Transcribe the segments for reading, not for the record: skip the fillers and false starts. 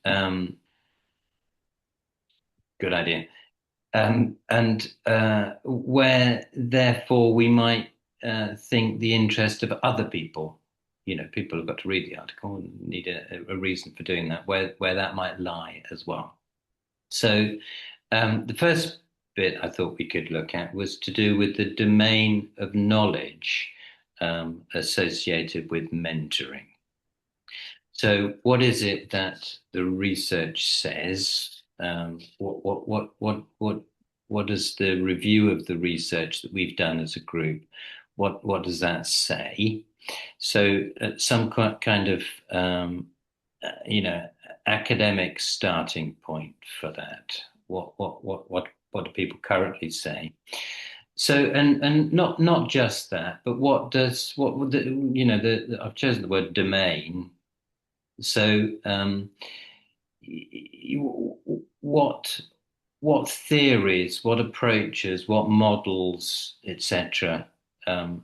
and good idea. And where therefore we might think the interest of other people, people have got to read the article and need a reason for doing that, where that might lie as well. So the first bit I thought we could look at was to do with the domain of knowledge associated with mentoring. So, what is it that the research says? What does the review of the research that we've done as a group? What does that say? So, some kind of academic starting point for that. What do people currently say? So, and not just that, but what would I've chosen the word domain. So, what theories, what approaches, what models, etc., are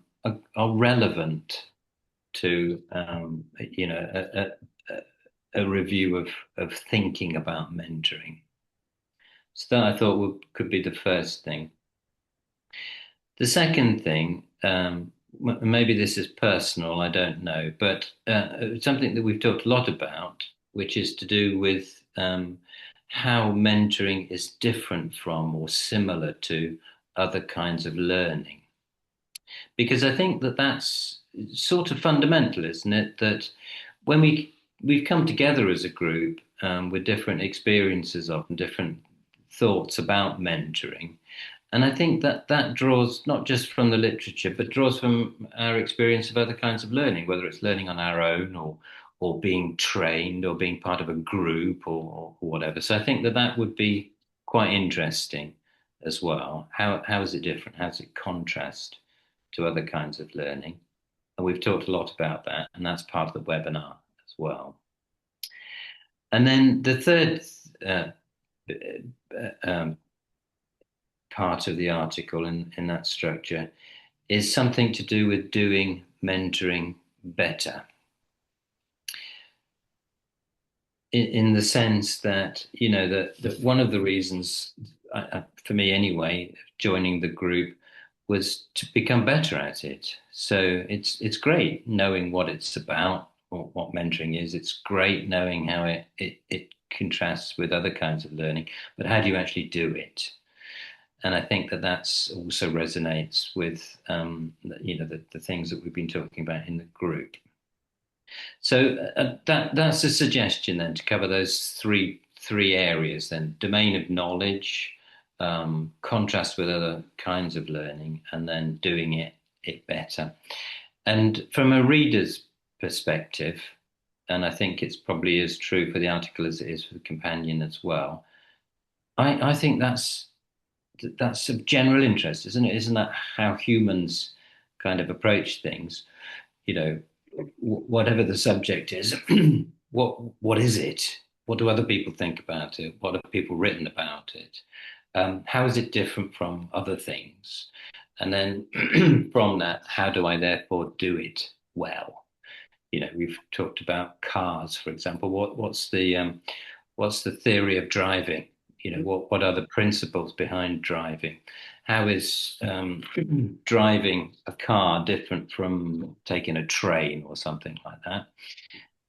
relevant to a review of thinking about mentoring? So that I thought could be the first thing. The second thing, maybe this is personal, I don't know, but something that we've talked a lot about, which is to do with how mentoring is different from or similar to other kinds of learning. Because I think that that's sort of fundamental, isn't it? That when we've come together as a group with different experiences of and different thoughts about mentoring, and I think that draws not just from the literature, but draws from our experience of other kinds of learning, whether it's learning on our own or being trained or being part of a group or whatever. So I think that would be quite interesting as well. How is it different? How does it contrast to other kinds of learning? And we've talked a lot about that, and that's part of the webinar as well. And then the third part of the article in that structure is something to do with doing mentoring better. In the sense that, that one of the reasons, for me anyway, joining the group was to become better at it. So it's great knowing what it's about or what mentoring is. It's great knowing how it contrasts with other kinds of learning, but how do you actually do it? And I think that's also resonates with the things that we've been talking about in the group. So that's a suggestion then to cover those three areas then: domain of knowledge, contrast with other kinds of learning, and then doing it better. And from a reader's perspective, and I think it's probably as true for the article as it is for the companion as well, I think that's of general interest, isn't it? Isn't that how humans kind of approach things? Whatever the subject is, what is it? What do other people think about it? What have people written about it? How is it different from other things? And then from that, how do I therefore do it well? We've talked about cars, for example. What's the theory of driving? What are the principles behind driving? How is driving a car different from taking a train or something like that?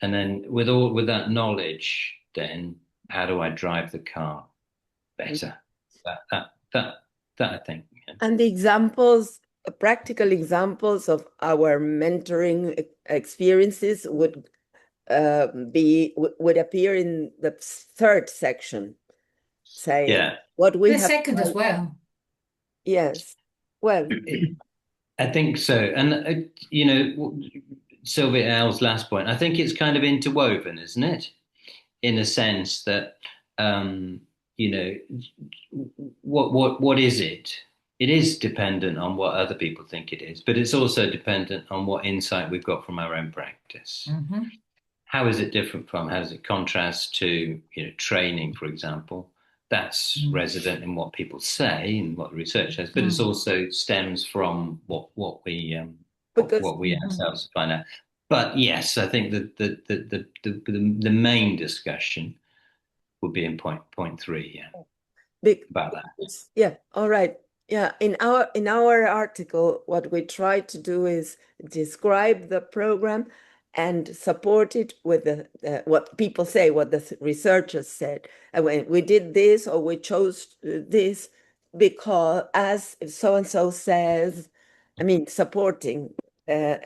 And then with that knowledge, then how do I drive the car better? That I think. Yeah. And the examples, practical examples of our mentoring experiences would appear in the third section. Say what we the have. Second as well. Yes. Well, I think so. And, Sylvia Al's last point, I think it's kind of interwoven, isn't it? In a sense that, what is it? It is dependent on what other people think it is, but it's also dependent on what insight we've got from our own practice. Mm-hmm. How is it different from, how does it contrast to, training, for example? That's resident in what people say and what the research says, but it also stems from what we ourselves find out. But yes, I think that the main discussion would be in point three, yeah, Big, about that. yeah, all right. Yeah, in our article, what we try to do is describe the program and support it with what people say, what the researchers said. And when we did this or we chose this because, as so and so says, I mean, supporting. Uh,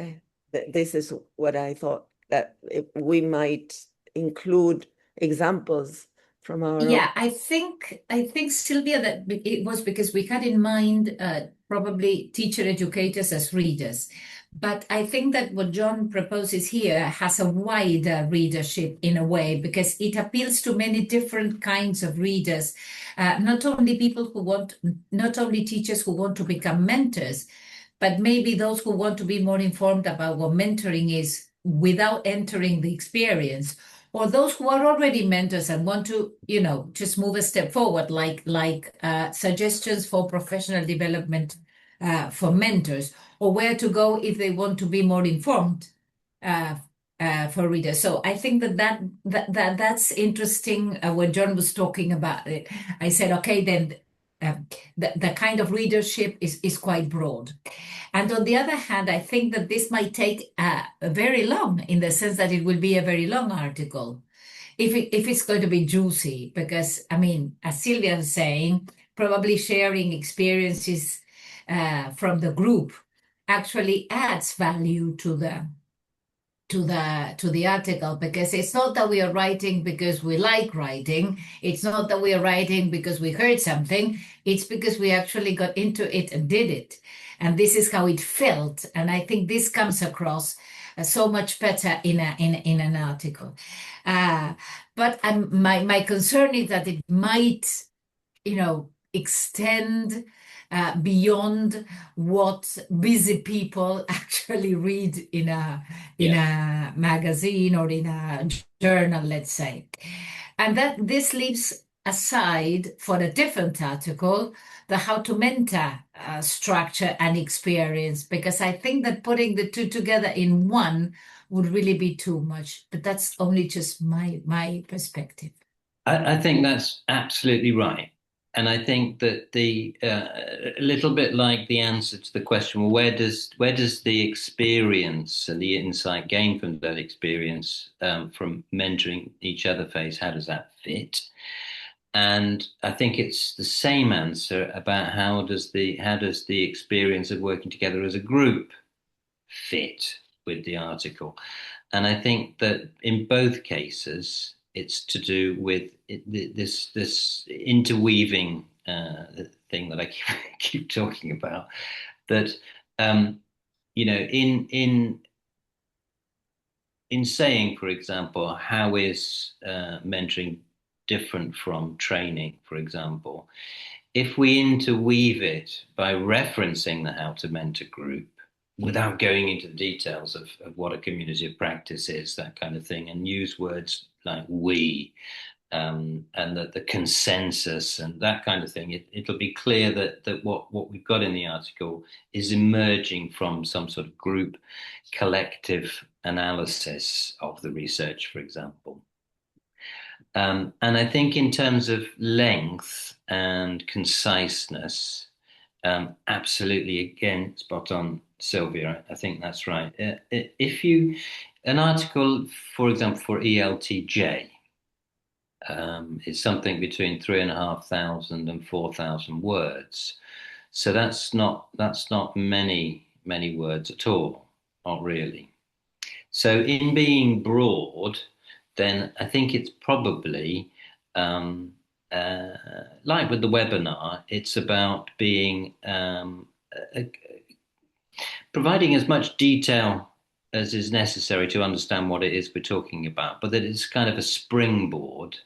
this is what I thought that we might include examples from our own. Yeah, I think Sylvia that it was because we had in mind probably teacher educators as readers, but I think that what John proposes here has a wider readership in a way because it appeals to many different kinds of readers, not only people who want, not only teachers who want to become mentors, but maybe those who want to be more informed about what mentoring is without entering the experience, or those who are already mentors and want to, just move a step forward, like suggestions for professional development for mentors, or where to go if they want to be more informed uh, for readers. So I think that's interesting. When John was talking about it, I said, okay, then the kind of readership is quite broad. And on the other hand, I think that this might take very long in the sense that it will be a very long article if it's going to be juicy, because I mean, as Sylvia was saying, probably sharing experiences from the group actually adds value to the article, because it's not that we are writing because we like writing, it's not that we are writing because we heard something, it's because we actually got into it and did it, and this is how it felt, and I think this comes across so much better in an article. uh, but my concern is that it might, extend beyond what busy people actually read in Yeah. a magazine or in a journal, let's say. And that this leaves aside for a different article the how to mentor structure and experience, because I think that putting the two together in one would really be too much. But that's only just my perspective. I think that's absolutely right. And I think that a little bit like the answer to the question, well, where does the experience and the insight gained from that experience from mentoring each other phase, how does that fit? And I think it's the same answer about how does the experience of working together as a group fit with the article. And I think that in both cases, it's to do with this interweaving thing that I keep talking about. That um, in saying, for example, how is mentoring different from training, for example, if we interweave it by referencing the How to Mentor group without going into the details of what a community of practice is, that kind of thing, and use words like we and the consensus and that kind of thing, it'll be clear that what we've got in the article is emerging from some sort of group collective analysis of the research, for example. And I think in terms of length and conciseness, absolutely, again, spot on, Sylvia. I think that's right. If you, an article, for example, for ELTJ, is something between 3,500 and 4,000 words. So that's not many words at all, not really. So in being broad, then I think it's probably um, uh, like with the webinar, it's about being uh, providing as much detail as is necessary to understand what it is we're talking about, but that it's kind of a springboard,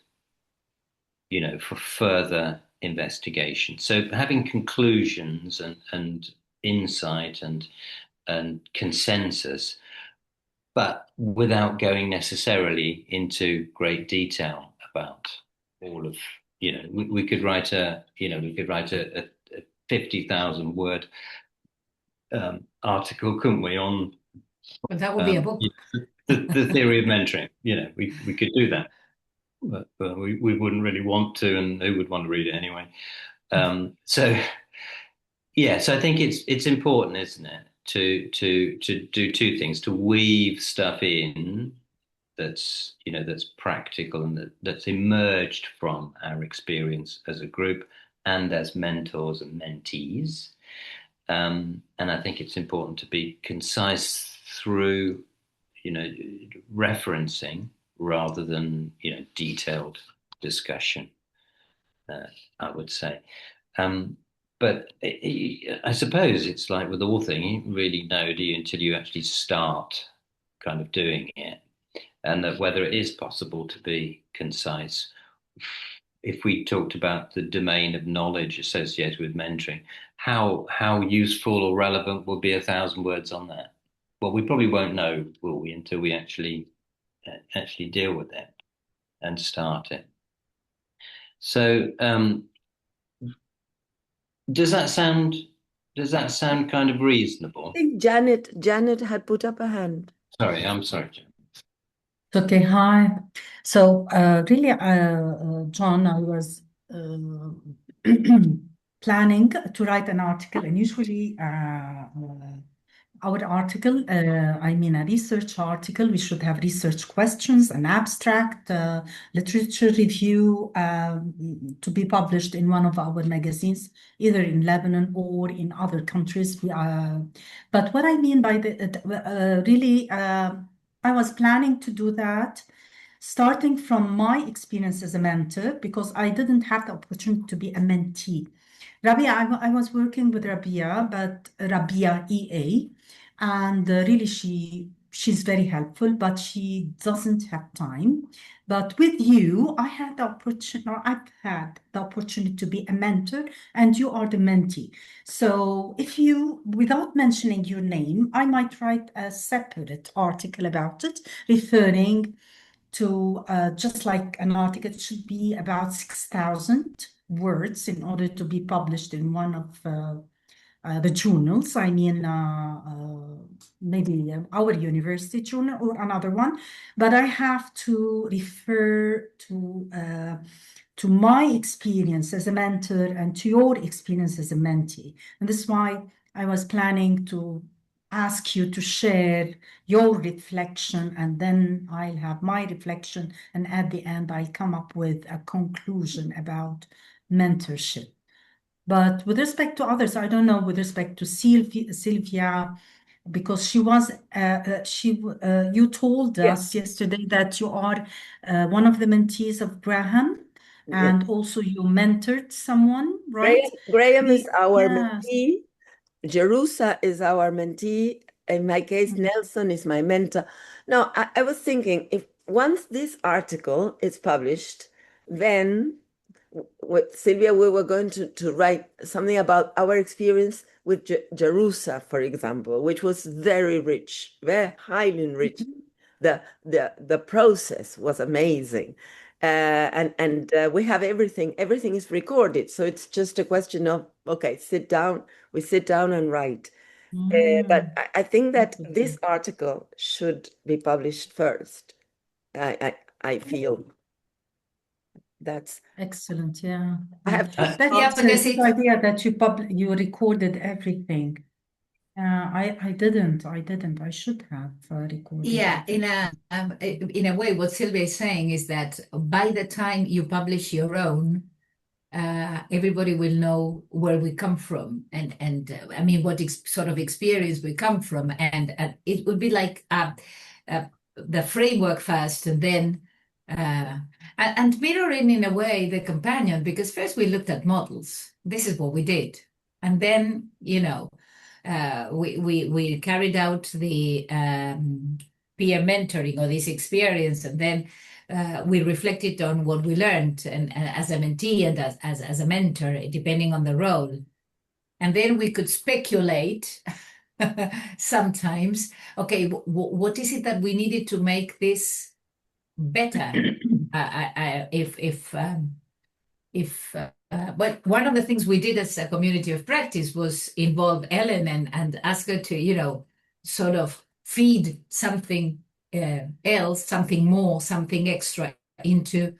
for further investigation. So having conclusions and insight and consensus, but without going necessarily into great detail about all of, we could write a 50,000 word article, couldn't we, on But that would be a Yeah, book. the theory of mentoring. We could do that, but we wouldn't really want to, and who would want to read it anyway? So yeah, so I think it's important, isn't it, to do two things: to weave stuff in that's practical and that's emerged from our experience as a group and as mentors and mentees. And I think it's important to be concise through, referencing rather than, detailed discussion, I would say. Um, but I suppose it's like with all things, you don't really know, do you, until you actually start kind of doing it, and that whether it is possible to be concise. If we talked about the domain of knowledge associated with mentoring, how useful or relevant will be 1,000 words on that? Well, we probably won't know, will we, until we actually deal with it and start it. So, does that sound kind of reasonable? I think Janet had put up a hand. Sorry, I'm sorry, Jim. Okay, hi. So, really, John, I was planning to write an article, and usually, our article, I mean, a research article, we should have research questions, an abstract, literature review, to be published in one of our magazines, either in Lebanon or in other countries. But what I mean by really, I was planning to do that starting from my experience as a mentor, because I didn't have the opportunity to be a mentee. Rabia, I was working with Rabia, but Rabia EA, and really she's very helpful, but she doesn't have time. But with you, I've had the opportunity to be a mentor, and you are the mentee. So if you, without mentioning your name, I might write a separate article about it, referring to just like an article. It should be about 6,000 words in order to be published in one of the journals. I mean, maybe our university journal or another one. But I have to refer to my experience as a mentor and to your experience as a mentee. And this is why I was planning to ask you to share your reflection, and then I'll have my reflection, and at the end I'll come up with a conclusion about mentorship. But with respect to others, I don't know, with respect to Sylvia, because you told Yeah, us yesterday that you are one of the mentees of Graham, yeah. and also you mentored someone, right? Graham is our Yes. mentee. Jerusa is our mentee. In my case, Nelson is my mentor. Now, I was thinking, if once this article is published, then with Sylvia, we were going to write something about our experience with Jerusa, for example, which was very rich, very highly enriched. The process was amazing. And we have everything. Everything is recorded. So it's just a question of, okay, sit down. We sit down and write. But I think that this article should be published first. I feel that's, Excellent, yeah. I have to That's Yeah, a because good idea that you recorded everything. I didn't. I should have recorded yeah, everything. in a way, what Sylvia is saying is that by the time you publish your own, everybody will know where we come from, and I mean what sort of experience we come from, and it would be like the framework first, and then and mirroring in a way the companion, because first we looked at models. This is what we did, and then we carried out the peer mentoring or this experience, and then we reflected on what we learned, and as a mentee and as a mentor, depending on the role. And then we could speculate sometimes, okay, what is it that we needed to make this better? But one of the things we did as a community of practice was involve Ellen and ask her to, sort of feed something else, something more, something extra into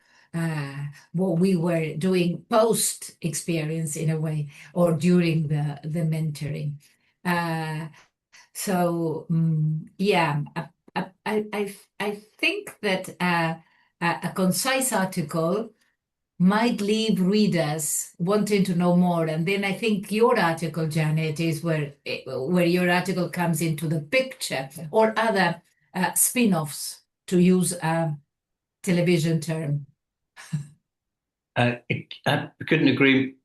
what we were doing post experience in a way, or during the mentoring. Yeah, I think that a concise article might leave readers wanting to know more. And then I think your article, Janet, is where your article comes into the picture, or other spin-offs, to use a television term. I couldn't agree.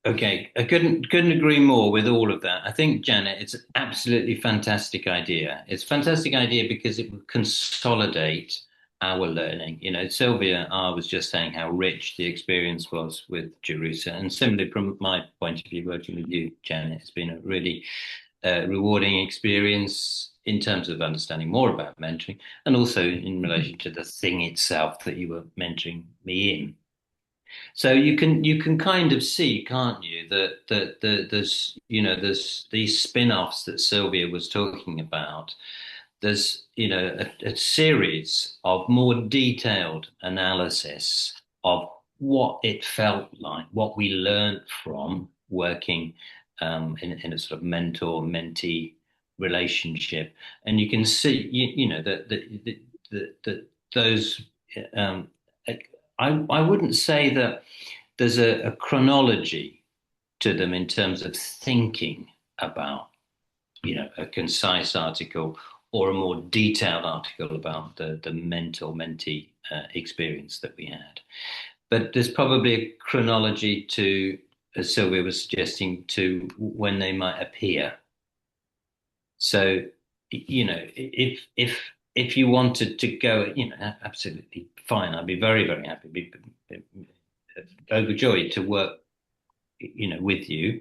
Okay, I couldn't agree more with all of that. I think, Janet, it's an absolutely fantastic idea. It's a fantastic idea because it would consolidate our learning. You know, Sylvia R. was just saying how rich the experience was with Jerusa. And similarly, from my point of view, working with you, Janet, it's been a really rewarding experience in terms of understanding more about mentoring, and also in relation to the thing itself that you were mentoring me in. So you can kind of see, can't you, that there's there's these spin-offs that Sylvia was talking about. There's a series of more detailed analysis of what it felt like, what we learned from working in a sort of mentor-mentee relationship, and you can see that those. Um, I wouldn't say that there's a chronology to them in terms of thinking about, a concise article or a more detailed article about the mentor-mentee experience that we had. But there's probably a chronology to, as Sylvia was suggesting, to when they might appear. So, if you wanted to go, absolutely fine. I'd be very, very happy, be overjoyed to work, with you.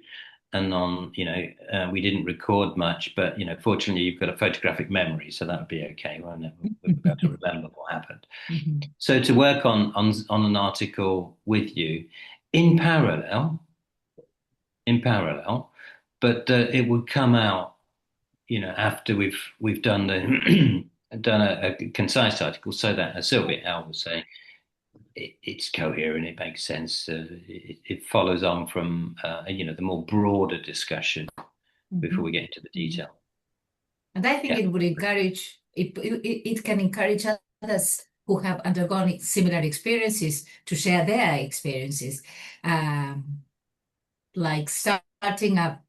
And on, we didn't record much, but fortunately you've got a photographic memory, so that would be okay. We'll be able to remember what happened. Mm-hmm. So to work on an article with you in parallel, but it would come out, after we've done the done a concise article, so that, as Sylvia Al was saying, it's coherent, it makes sense. It follows on from the more broader discussion before we get into the detail. And I think it would encourage it can encourage others who have undergone similar experiences to share their experiences, like starting a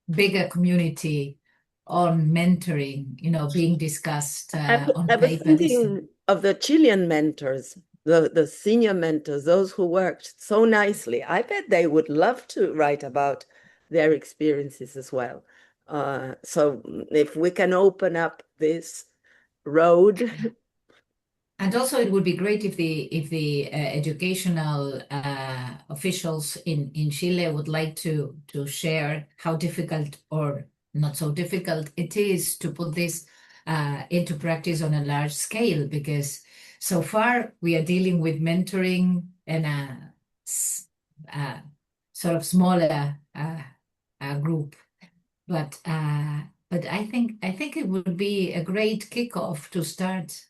bigger community on mentoring, being discussed on I was paper. thinking of the Chilean mentors, the senior mentors, those who worked so nicely. I bet they would love to write about their experiences as well. So if we can open up this road. And also, it would be great if the educational officials in Chile would like to share how difficult or not so difficult it is to put this into practice on a large scale, because so far we are dealing with mentoring in a sort of smaller group, but I think it would be a great kickoff to start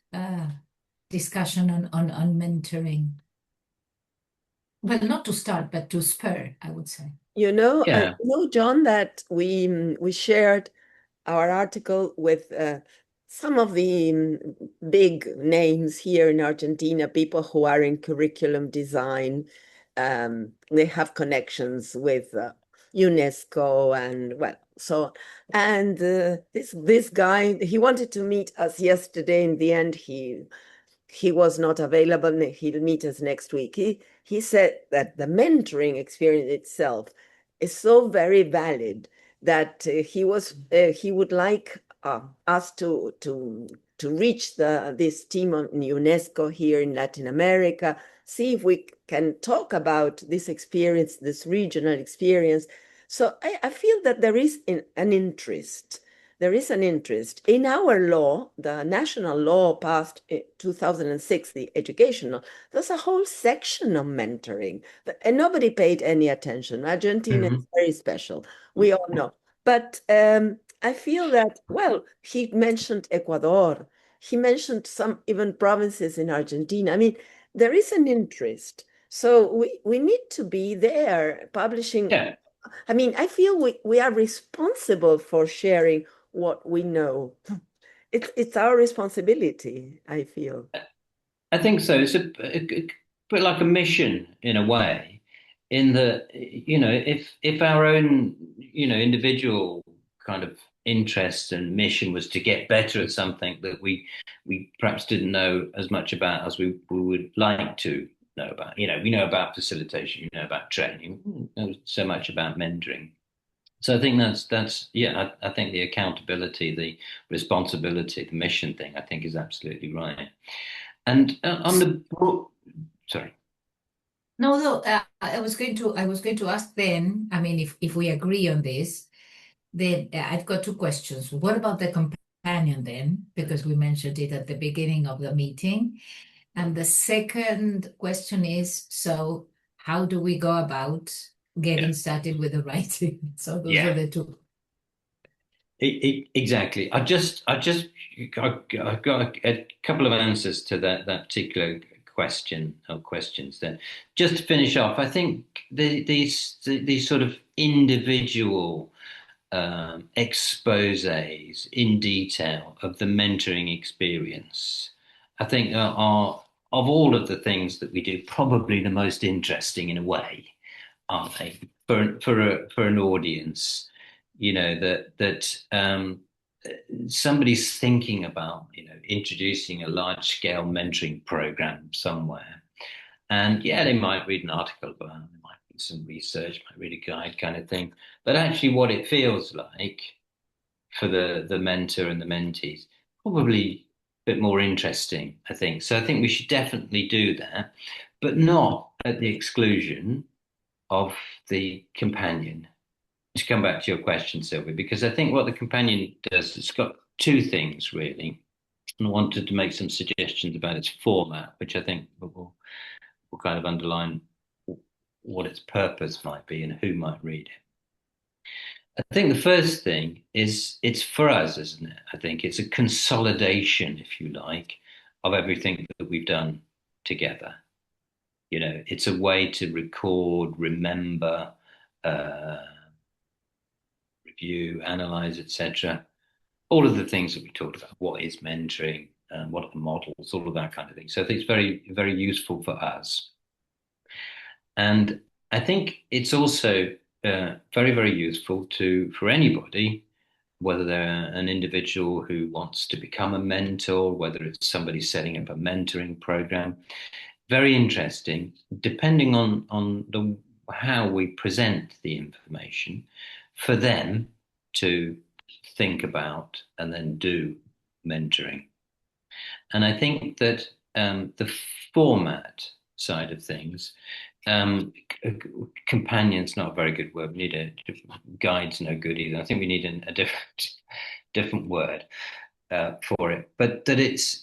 discussion on mentoring. Well, not to start, but to spur, I would say. Yeah. John, that we shared our article with some of the big names here in Argentina, people who are in curriculum design. They have connections with UNESCO and this guy, he wanted to meet us yesterday. In the end, he was not available. He'll meet us next week. He said that the mentoring experience itself is so very valid that he would like us to reach this team on UNESCO here in Latin America, see if we can talk about this experience, this regional experience. So I feel that there is an interest. There is an interest. In our law, the national law passed in 2006, the educational, there's a whole section on mentoring, and nobody paid any attention. Argentina is very special, we all know. But I feel that, well, he mentioned Ecuador. He mentioned some even provinces in Argentina. I mean, there is an interest. So we need to be there publishing. Yeah, I mean, I feel we are responsible for sharing what we know. It's our responsibility, I feel. I think so. It's a bit like a mission in a way, in that, if our own, individual kind of interest and mission was to get better at something that we perhaps didn't know as much about as we would like to know about. We know about facilitation, we know about training, we know so much about mentoring. So I think that's yeah, I think the accountability, the responsibility, the mission thing, I think is absolutely right. And on the sorry, No, no, I was going to ask then, I mean, if we agree on this, then I've got two questions. What about the companion then? Because we mentioned it at the beginning of the meeting. And the second question is, so how do we go about yeah, getting started with the writing? So those are yeah, the two. exactly. I got a couple of answers to that particular question or questions. Then, just to finish off, I think these sort of individual exposés in detail of the mentoring experience, I think are of all of the things that we do, probably the most interesting in a way, aren't they? For an audience, that somebody's thinking about, introducing a large scale mentoring program somewhere, and yeah, they might read an article about it, they might read some research, might read a guide kind of thing. But actually, what it feels like for the mentor and the mentees, probably a bit more interesting, I think. So I think we should definitely do that, but not at the exclusion of the companion. To come back to your question, Sylvia, because I think what the companion does, it's got two things really. And I wanted to make some suggestions about its format, which I think will kind of underline what its purpose might be and who might read it. I think the first thing is it's for us, isn't it? I think it's a consolidation, if you like, of everything that we've done together. It's a way to record, remember, uh, review, analyze, etc. All of the things that we talked about. What is mentoring? What are the models? All of that kind of thing. So I think it's very, very useful for us. And I think it's also very, very useful for anybody, whether they're an individual who wants to become a mentor, whether it's somebody setting up a mentoring program. Very interesting, depending on how we present the information, for them to think about and then do mentoring. And I think that the format side of things, companion's not a very good word. We need guide's no good either. I think we need a different word for it. But that it's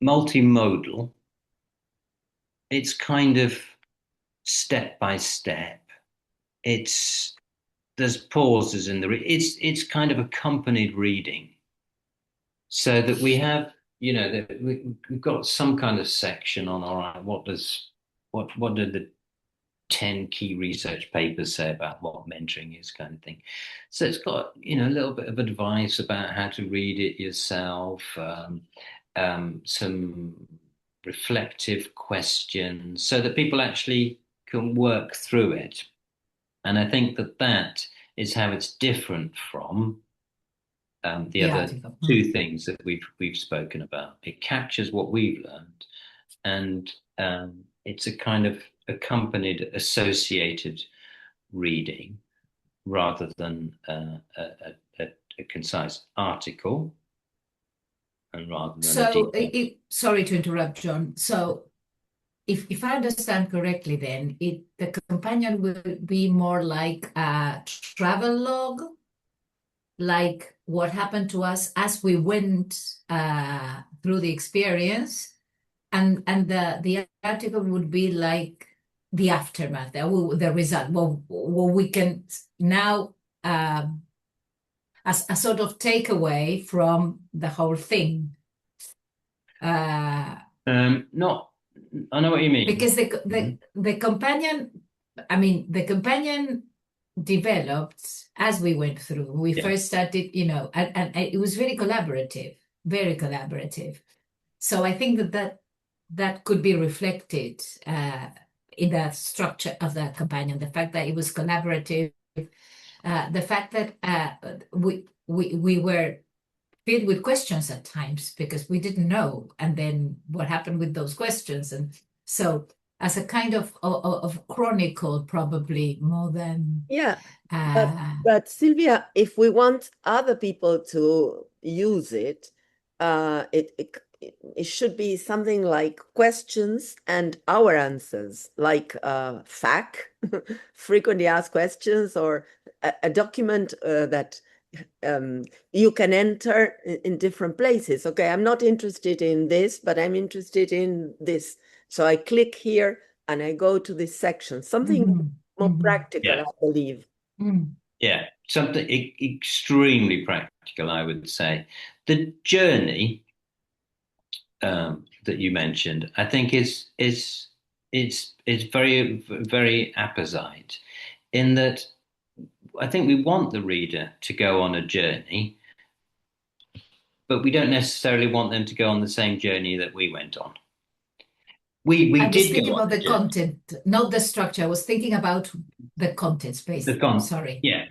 multimodal. It's kind of step by step. There's pauses in it's kind of accompanied reading, so that we have, that we've got some kind of section on, all right, what did the 10 key research papers say about what mentoring is, kind of thing. So it's got, a little bit of advice about how to read it yourself, some reflective questions so that people actually can work through it. And I think that is how it's different from the other article. two things that we've spoken about. It captures what we've learned, and it's a kind of accompanied, associated reading rather than a concise article, and rather than a So, detailed. sorry to interrupt, John. So, if I understand correctly, then the companion will be more like a travel log, like what happened to us as we went through the experience, and the article would be like the aftermath, the result. Well, we can now as a sort of takeaway from the whole thing. Not, I know what you mean. Because the companion, I mean, the companion developed as we went through. We first started, and it was very collaborative, very collaborative. So I think that could be reflected in the structure of the companion, the fact that it was collaborative, the fact that we were filled with questions at times because we didn't know, and then what happened with those questions, and so as a kind of chronicle, probably more than but Sylvia, if we want other people to use it, it should be something like questions and our answers, like FAQ, frequently asked questions, or a document that you can enter in different places. Okay, I'm not interested in this, but I'm interested in this. So I click here and I go to this section. Something more practical, I believe. Yeah, something extremely practical, I would say. The journey that you mentioned, I think is very, very apposite in that I think we want the reader to go on a journey, but we don't necessarily want them to go on the same journey that we went on. I was thinking about the content, not the structure. I was thinking about the content, basically. Sorry. Yeah.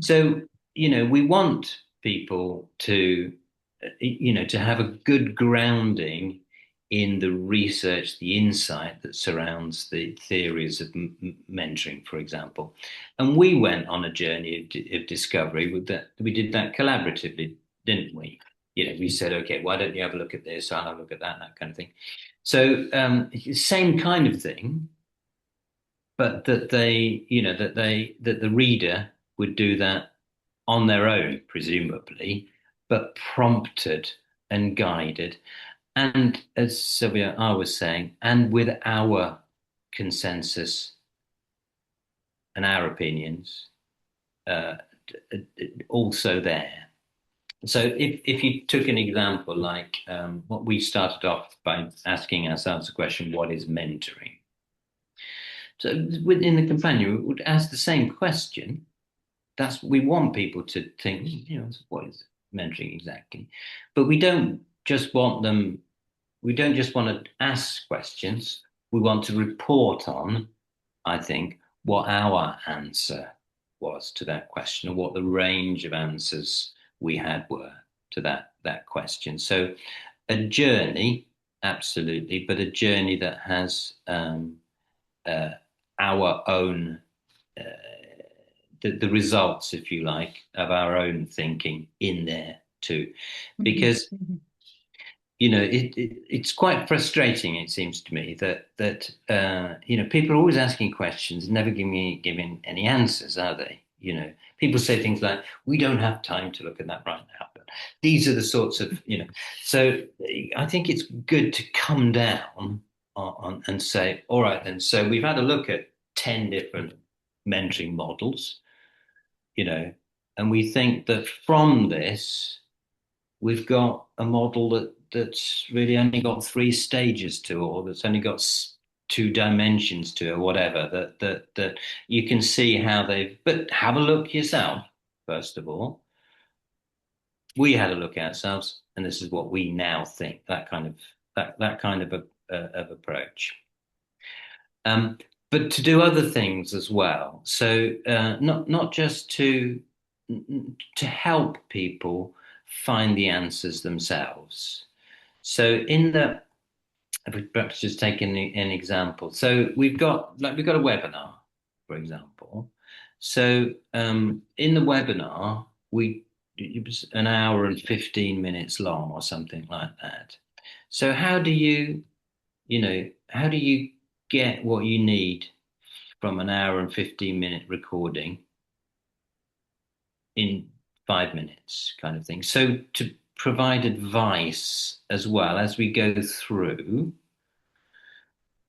So, we want people to, to have a good grounding in the research, the insight that surrounds the theories of mentoring, for example. And we went on a journey of discovery with that. We did that collaboratively, didn't we? We said, okay, why don't you have a look at this? I'll have a look at that kind of thing. So same kind of thing, but that the reader would do that on their own, presumably, but prompted and guided. And as Sylvia, I was saying, and with our consensus and our opinions also there. So if you took an example like what we started off by asking ourselves the question, what is mentoring? So within the companion, we would ask the same question. We want people to think, what is mentoring exactly? But we don't just want to ask questions. We want to report on, I think, what our answer was to that question, or what the range of answers we had were to that question. So a journey, absolutely, but a journey that has our own the results, if you like, of our own thinking in there too, because it's quite frustrating. It seems to me that people are always asking questions, never giving any answers, are they? People say things like, "We don't have time to look at that right now." But these are the sorts of So I think it's good to come down on and say, "All right, then." So we've had a look at 10 different mentoring models, and we think that from this we've got a model that's really only got 3 stages to, or that's only got 2 dimensions to, or whatever. That you can see how but have a look yourself. First of all, we had a look at ourselves, and this is what we now think. That kind of approach. But to do other things as well. So not just to help people find the answers themselves. So if we perhaps just take an example. So we've got a webinar, for example. So in the webinar, it was an hour and 15 minutes long or something like that. So how do you get what you need from an hour and 15-minute recording in 5 minutes, kind of thing? So to provide advice as well as we go through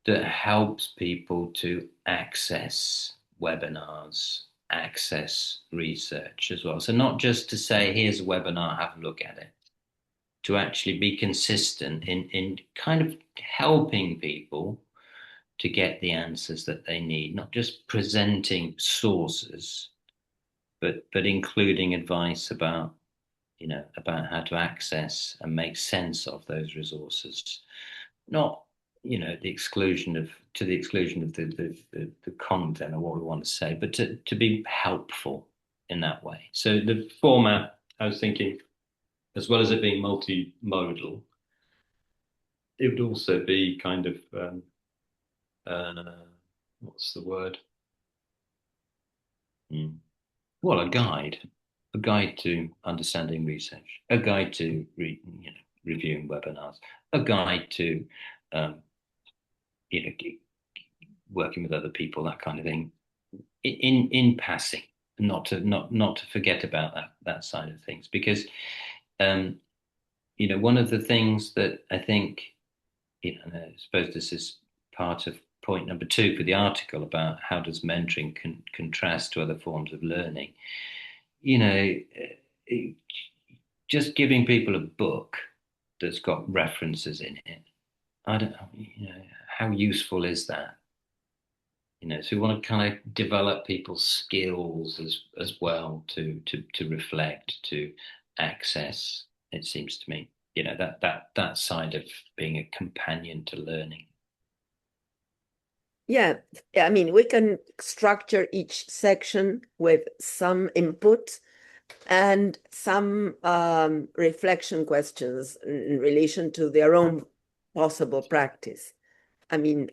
that helps people to access webinars access research as well. So not just to say, here's a webinar, have a look at it, to actually be consistent in kind of helping people to get the answers that they need, not just presenting sources, but including advice about, about how to access and make sense of those resources, not, the exclusion of the content or what we want to say, but to be helpful in that way. So the format, I was thinking, as well as it being multimodal, it would also be kind of what's the word? Well, a guide to understanding research, a guide to reviewing webinars, a guide to you know working with other people, that kind of thing, in passing, not to forget about that side of things, because one of the things that I think, and I suppose this is part of point number 2 for the article about how does mentoring contrast to other forms of learning. Just giving people a book that's got references in it, I don't know, how useful is that? So we want to kind of develop people's skills as well to reflect, to access. It seems to me, that side of being a companion to learning. Yeah, I mean, we can structure each section with some input and some reflection questions in relation to their own possible practice. I mean,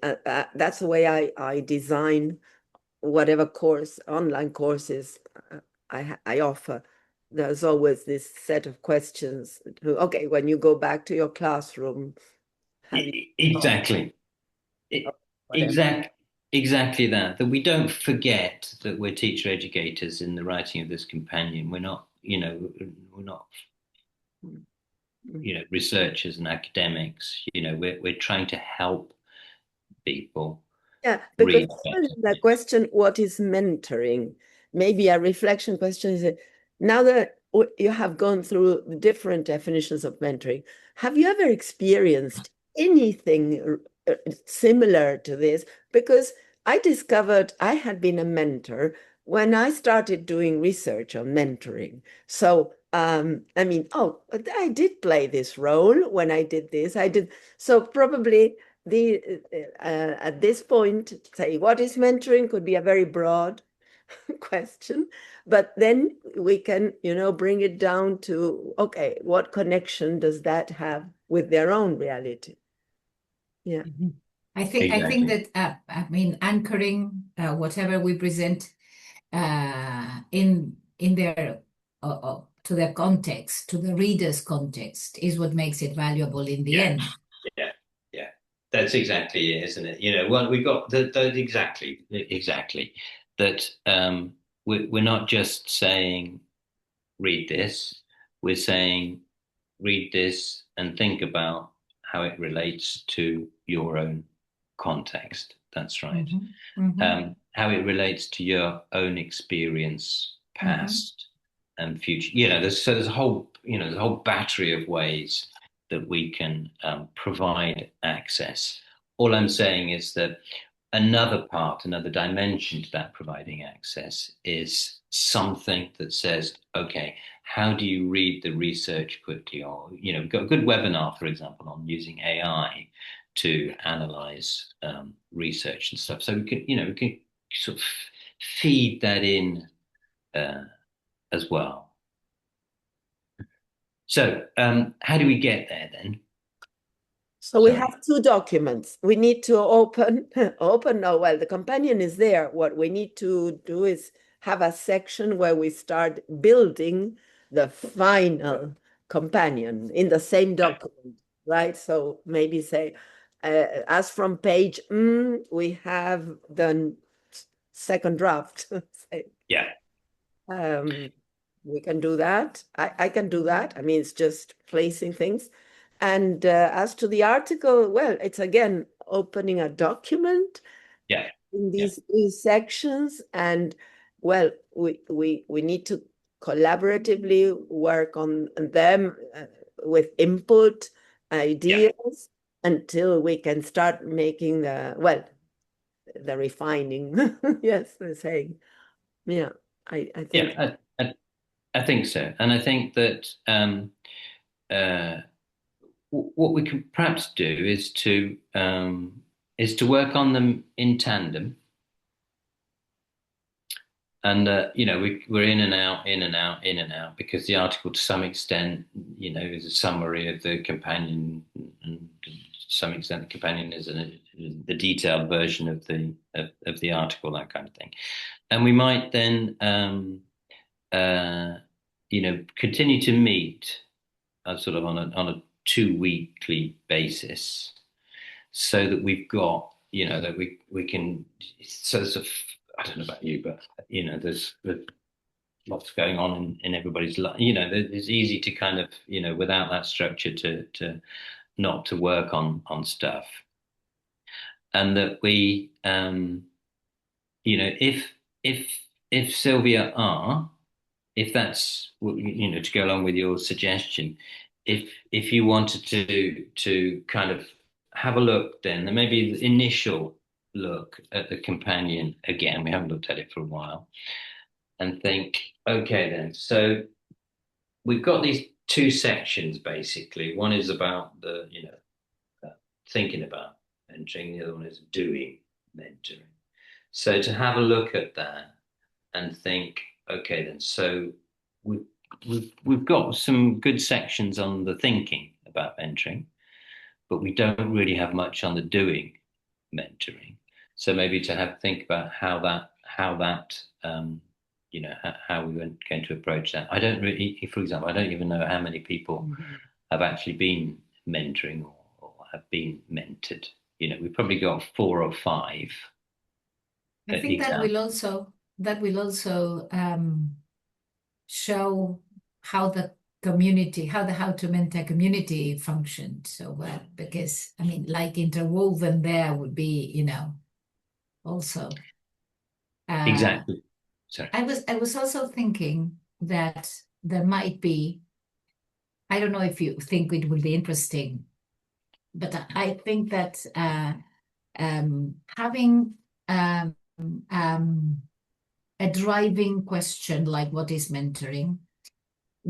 that's the way I design whatever course, online courses I offer. There's always this set of questions. Okay, when you go back to your classroom, have you exactly. whatever. Exactly that we don't forget that we're teacher educators in the writing of this companion. We're not, researchers and academics. We're trying to help people. Yeah, because read better. the question, what is mentoring? Maybe a reflection question is, now that you have gone through the different definitions of mentoring, have you ever experienced anything similar to this? Because I discovered I had been a mentor when I started doing research on mentoring. So, I mean, I did play this role when I did this. I did. So probably at this point, say what is mentoring could be a very broad question, but then we can, bring it down to, okay, what connection does that have with their own reality? Yeah. I think that anchoring whatever we present in their to their context, to the reader's context, is what makes it valuable in the end. Yeah, that's exactly it, isn't it? Well, we got that exactly that. We're not just saying read this. We're saying read this and think about how it relates to your own context. That's right. How it relates to your own experience, past and future. There's a whole battery of ways that we can provide access. All I'm saying is that another dimension to that providing access is something that says, okay, how do you read the research quickly? Or, we've got a good webinar, for example, on using AI to analyze research and stuff. So we can sort of feed that in as well. So how do we get there then? So we have 2 documents. We need to open. No, well, the companion is there. What we need to do is have a section where we start building the final companion in the same document, right? So maybe say, as from page, we have the second draft. Yeah. We can do that. I can do that. I mean, it's just placing things. And as to the article, well, it's again opening a document in these sections and well, we need to collaboratively work on them with input, ideas, until we can start making the refining. Yes, the saying. Yeah, I think. Yeah, I think so. And I think that uh, what we could perhaps do is to work on them in tandem. And we're in and out, in and out, in and out, because the article, to some extent, is a summary of the companion, and to some extent, the companion is the detailed version of the article, that kind of thing. And we might then, continue to meet sort of on a 2 weekly basis, so that we've got, that we can. So sort of, I don't know about you, but there's lots going on in everybody's life. It's easy to kind of, without that structure, to not to work on stuff, and that we, if if if Sylvia R, if that's, to go along with your suggestion, if you wanted to kind of have a look, then maybe the initial look at the companion again. We haven't looked at it for a while, and think, okay, then, so we've got these two sections basically. One is about thinking about mentoring. The other one is doing mentoring. So to have a look at that and think, okay, then, so we, we've got some good sections on the thinking about mentoring, but we don't really have much on the doing mentoring. So maybe to think about how that how we were going to approach that. I don't really, for example, I don't even know how many people have actually been mentoring, or have been mentored. We've probably got 4 or 5 I think examples. that will also show how the community, how the HowtoMenta community functioned so well. Because I mean, like interwoven there would be, also. Exactly. Sorry. I was also thinking that there might be, I don't know if you think it will be interesting, but I think that having um, a driving question like what is mentoring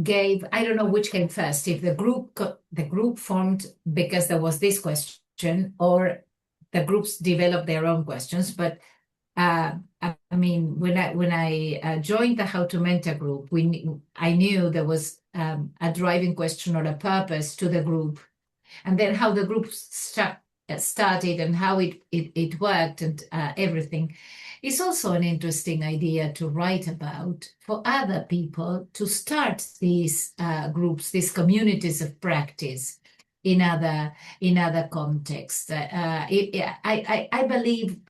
gave, I don't know which came first, if the group formed because there was this question, or the groups developed their own questions. But I mean, when I joined the HowtoMenta group, I knew there was a driving question or a purpose to the group, and then how the group started and how it worked, and everything is also an interesting idea to write about for other people to start these groups, these communities of practice in other contexts. I believe,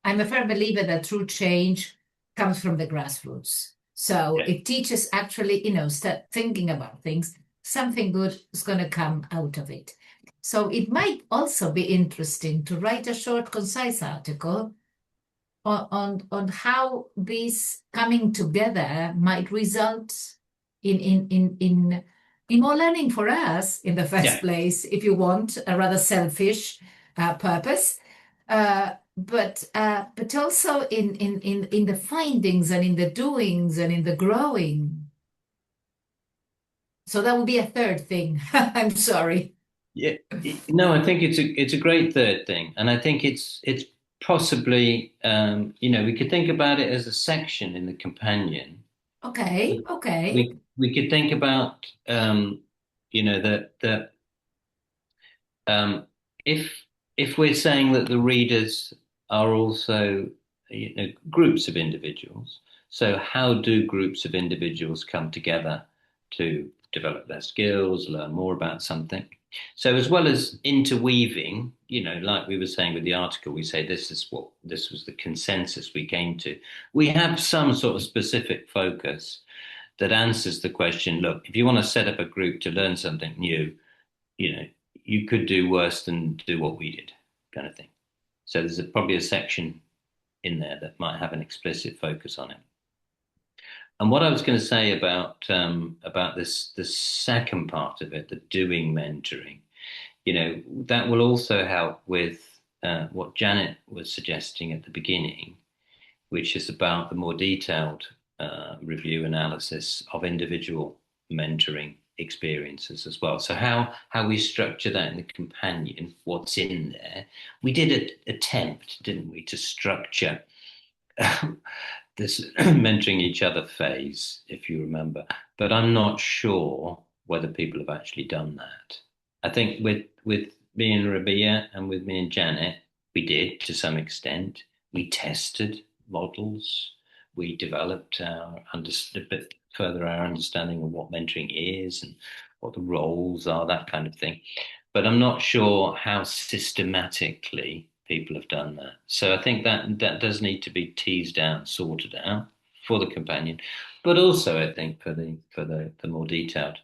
I'm a firm believer that true change comes from the grassroots. So Yeah. if teachers actually, start thinking about things, something good is going to come out of it. So it might also be interesting to write a short, concise article on how this coming together might result in more learning for us in the first Yeah. place, if you want a rather selfish purpose, but also in the findings and in the doings and in the growing. So that would be a third thing. I'm sorry. Yeah, no, I think it's a great third thing, and I think it's possibly, we could think about it as a section in the companion. Okay, okay. We could think about, that um, if we're saying that the readers are also, groups of individuals, so how do groups of individuals come together to develop their skills, learn more about something? So as well as interweaving, like we were saying with the article, we say this was the consensus we came to. We have some sort of specific focus that answers the question, look, if you want to set up a group to learn something new, you know, you could do worse than do what we did, kind of thing. So there's probably a section in there that might have an explicit focus on it. And what I was going to say about this second part of it, the doing mentoring, that will also help with what Janet was suggesting at the beginning, which is about the more detailed review analysis of individual mentoring experiences as well. So how we structure that in the companion, what's in there. We did attempt, didn't we, to structure this mentoring each other phase, if you remember. But I'm not sure whether people have actually done that. I think with me and Rabia and with me and Janet, we did to some extent. We tested models. We developed a bit further our understanding of what mentoring is and what the roles are, that kind of thing. But I'm not sure how systematically people have done that. So I think that does need to be teased out, sorted out for the companion, but also I think for the more detailed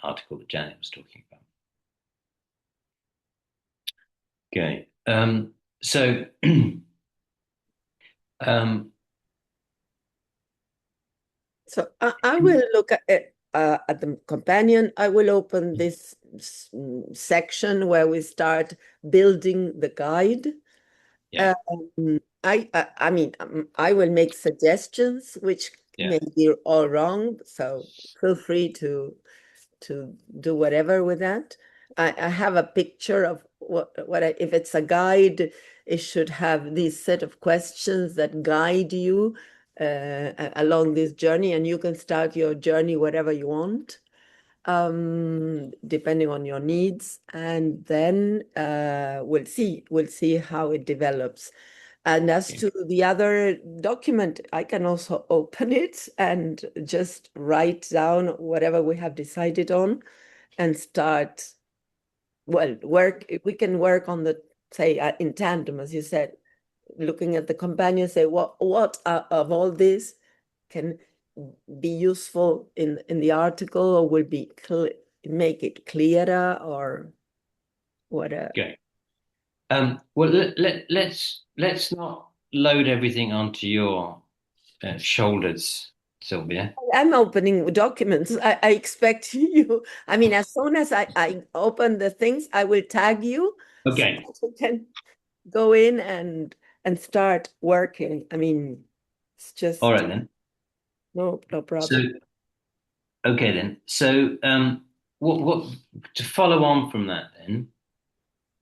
article that Janet was talking about. Okay, so um, So I will look at the companion. I will open this section where we start building the guide. yeah, I mean, I will make suggestions, which yeah, may be all wrong. So feel free to do whatever with that. I have a picture of if it's a guide, it should have these set of questions that guide you along this journey, and you can start your journey wherever you want, depending on your needs, and then we'll see how it develops. And as yeah. to the other document, I can also open it and just write down whatever we have decided on and start, well, we can work on the, say, in tandem, as you said, looking at the companion, say, what of all this can be useful in the article or will be make it clearer or whatever. Okay. Well, let's not load everything onto your shoulders, Sylvia. I'm opening documents. I expect you. I mean, as soon as I open the things, I will tag you so Okay. that you can go in and start working. I mean, it's All just right then. no So problem. okay then. So what to follow on from that then?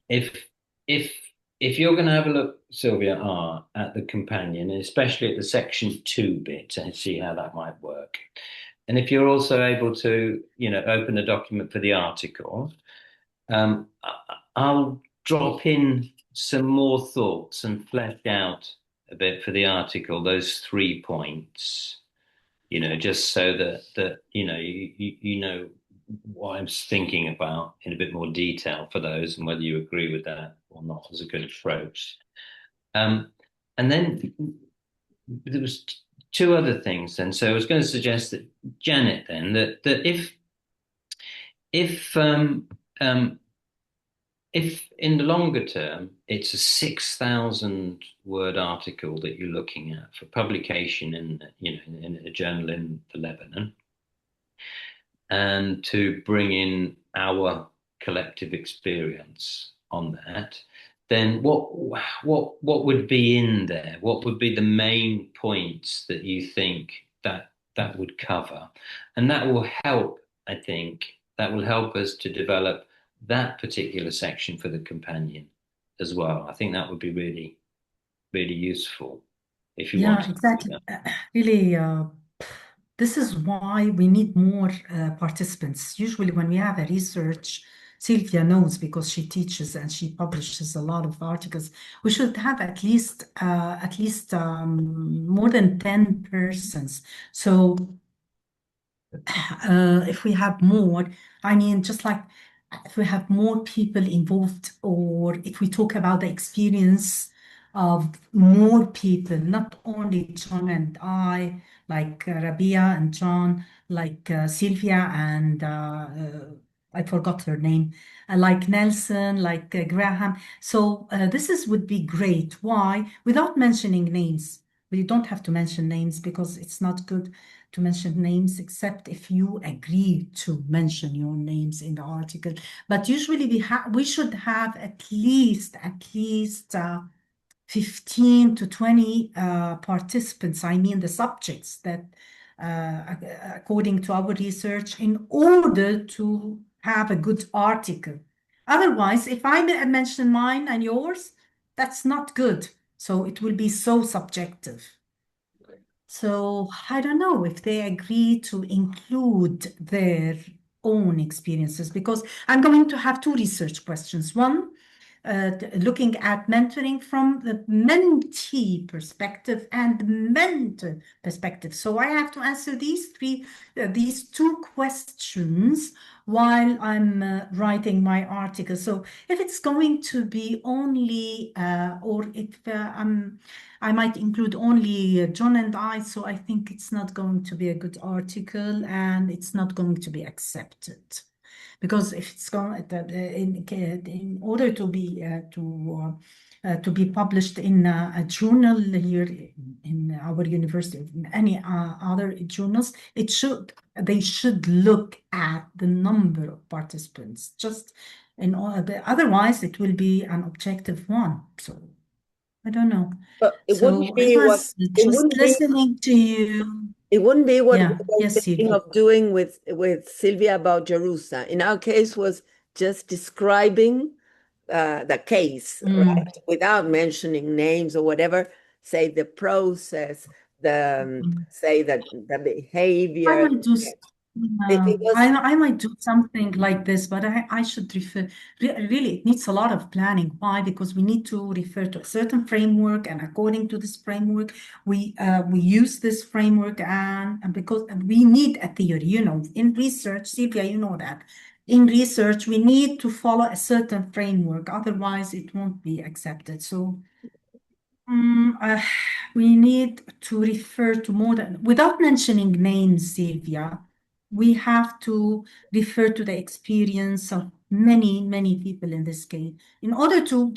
If if if you're going to have a look, Sylvia, at the companion, and especially at the section 2 bit, and see how that might work. And if you're also able to, open a document for the article, I'll drop in some more thoughts and flesh out a bit for the article, those 3 points, just so that you know what I'm thinking about in a bit more detail for those, and whether you agree with that or not as a good approach. Um, and then there was two other things then. So I was going to suggest that Janet then that if um, if in the longer term it's a 6,000 word article that you're looking at for publication in a journal in the Lebanon, and to bring in our collective experience on that, then what would be in there? What would be the main points that you think that would cover? And that will help, I think, that will help us to develop that particular section for the companion as well. I think that would be really, really useful if you Yeah, wanted to do exactly. that. Really, this is why we need more participants. Usually, when we have a research, Sylvia knows because she teaches and she publishes a lot of articles. We should have at least more than 10 persons. So if we have more, I mean, just like if we have more people involved, or if we talk about the experience of more people, not only John and I, like Rabia and John, like Sylvia and I forgot her name, like Nelson, like Graham. So this is would be great. Why? Without mentioning names, We don't have to mention names because it's not good to mention names except if you agree to mention your names in the article. But usually we should have at least 15 to 20 participants, I mean the subjects that according to our research, in order to have a good article. Otherwise, if I mention mine and yours, that's not good. So it will be so subjective. So I don't know if they agree to include their own experiences, because I'm going to have two research questions. One, looking at mentoring from the mentee perspective and mentor perspective. So I have to answer these two questions while I'm writing my article. So if it's going to be only, or if I might include only John and I, so I think it's not going to be a good article and it's not going to be accepted. Because if it's going in order to be published in a journal here in our university, in any other journals, they should look at the number of participants. Just otherwise, it will be an objective one. So I don't know. But it So wouldn't I be what was it just wouldn't be listening to you. it wouldn't be what we Yeah. were Yes, thinking Silvia. of doing with Sylvia about Jerusa. In our case, was just describing the case, right? Without mentioning names or whatever. Say the process, say that the I behavior. might do, It was I might do something like this, but I should really, it needs a lot of planning. Why? Because we need to refer to a certain framework, and according to this framework, we use this framework, and because we need a theory, in research, Sylvia, you know that. In research, we need to follow a certain framework, otherwise it won't be accepted. So we need to refer to more than, without mentioning names, Sylvia, we have to refer to the experience of many, many people in this case, in order to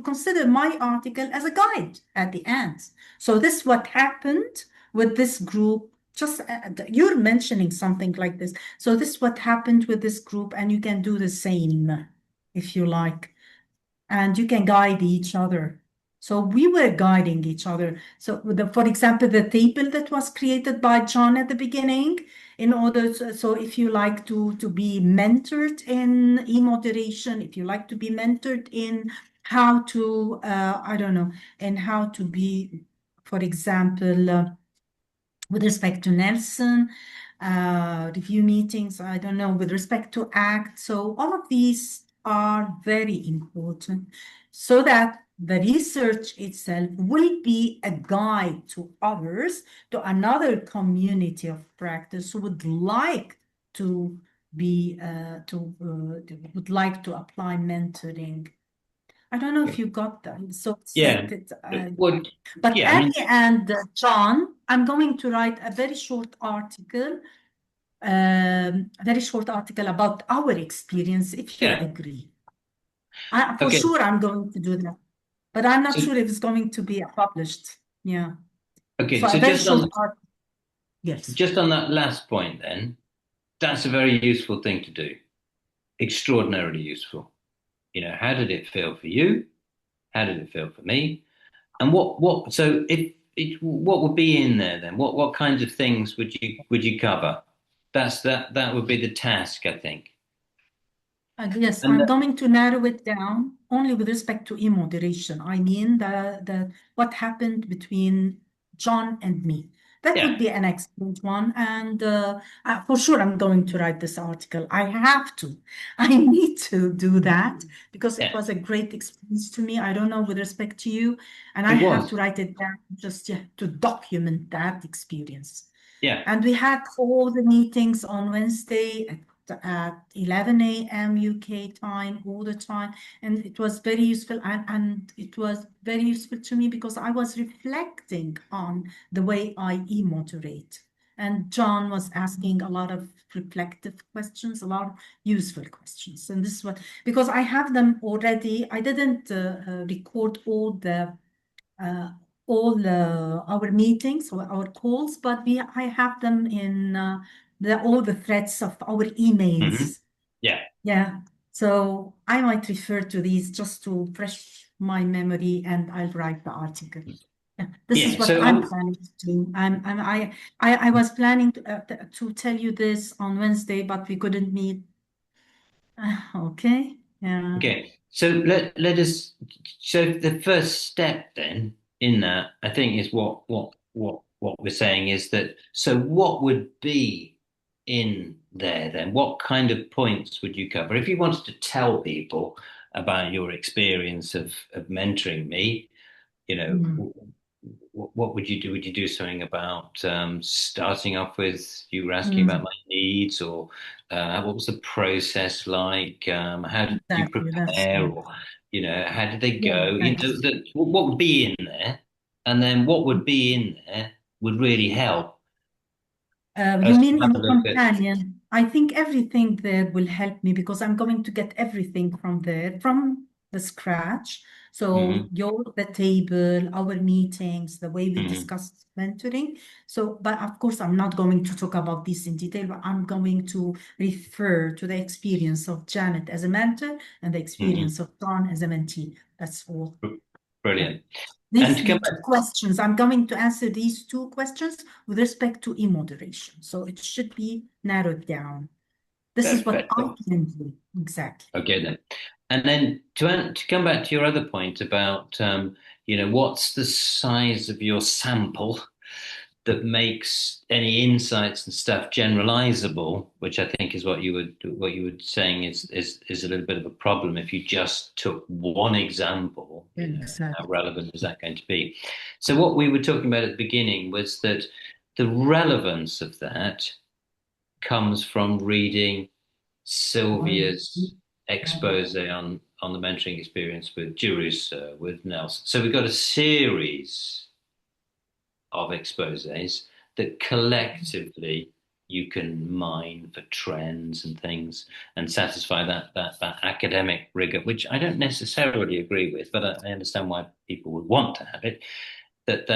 consider my article as a guide at the end. So this is what happened with this group. Just you're mentioning something like this. So this is what happened with this group, and you can do the same if you like, and you can guide each other. So we were guiding each other. So for example, the table that was created by John at the beginning, in order so if you like to be mentored in e-moderation, if you like to be mentored in how to, I don't know, and how to be, for example, with respect to Nelson, review meetings, I don't know, with respect to ACT. So all of these are very important so that the research itself will be a guide to others, to another community of practice who would like to would like to apply mentoring. I don't know if you got that. So Yeah. but Yeah, I at mean, the end, John, I'm going to write a very short article, about our experience, if you yeah. agree. For Okay. sure, I'm going to do that, but I'm not So, sure if it's going to be published. Yeah. okay. So So a very short article. Yes. just on that last point, then, that's a very useful thing to do. Extraordinarily useful. How did it feel for you? How did it feel for me? And so what would be in there then? What kinds of things would you cover? That would be the task, I think. Yes, And I'm going to narrow it down only with respect to e-moderation. I mean the what happened between John and me. That would yeah, be an excellent one. And for sure, I'm going to write this article. I have to. I need to do that because it yeah, was a great experience to me. I don't know with respect to you. And I it have to was. write it down just to document that experience. Yeah, And we had all the meetings on Wednesday at 11 a.m. UK time, all the time. And it was very useful. And it was very useful to me because I was reflecting on the way I e-moderate. And John was asking a lot of reflective questions, a lot of useful questions. And this is because I have them already. I didn't record all the all our meetings or our calls, but I have them in all the threads of our Hmm. emails. Yeah. Yeah. So I might refer to these just to refresh my memory, and I'll write the article. Yeah, this is Yeah. what So I'm planning to do. I was planning to tell you this on Wednesday, but we couldn't meet. Okay. Yeah. okay. So let us. So the first step then in that, I think, is what we're saying is that. So what would be in there then? What kind of points would you cover if you wanted to tell people about your experience of mentoring me? You Mm. know, what would you do? Would you do something about starting off with you were asking about Mm. my needs, or what was the process like? How did you Exactly. That's prepare, or how did they yeah. go? Thanks. What would be in there, and then what would be in there would really help You us to mean have in a a look at. companion? I think everything there will help me because I'm going to get everything from there, from the scratch. So Mhm, the table, our meetings, the way we mhm, discuss mentoring. So, but of course, I'm not going to talk about this in detail, but I'm going to refer to the experience of Janet as a mentor and the mhm. experience of Don as a mentee. That's all. Yeah. Brilliant. And These to come two back, questions, I'm going to answer these two questions with respect to e-moderation. So it should be narrowed down. This is what I perfect. can do. Exactly. Okay then. And then to come back to your other point about what's the size of your sample that makes any insights and stuff generalizable, which I think is what you were saying is a little bit of a problem if you just took one example, how Exactly. relevant is that going to be? So what we were talking about at the beginning was that the relevance of that comes from reading Sylvia's expose on the mentoring experience with Jerusa, with Nelson. So we've got a series of exposes that collectively you can mine for trends and things and satisfy that academic rigor, which I don't necessarily agree with, but I understand why people would want to have it. That